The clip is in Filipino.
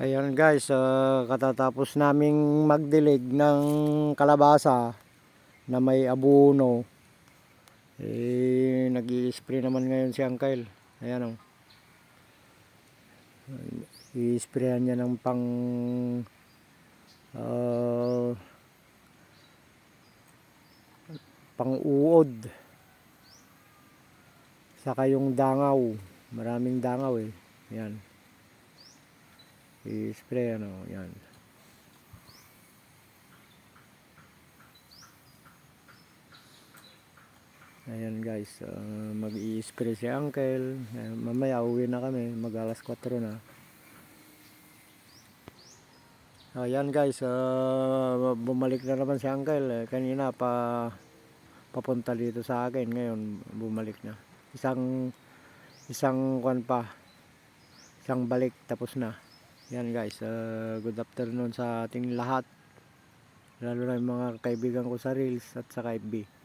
Ayan guys, katatapos naming magdilig ng kalabasa na may abono. Nag-i-spray naman ngayon si Uncle. Ayan o. I-sprayan niya ng uh, pang-uod. Saka yung dangaw. Maraming dangaw eh. Ayan. I-spray ano. Ayan. Ayan guys, mag-i-spray si Uncle. Mamaya uwi na kami, mag alas 4 na. Ayan guys, bumalik na naman si Uncle. Kanina papunta dito sa akin, ngayon bumalik na. Isang kwan pa, isang balik tapos na. Ayan guys, good afternoon sa ating lahat. Lalo na yung mga kaibigan ko sa Reels at sa FB.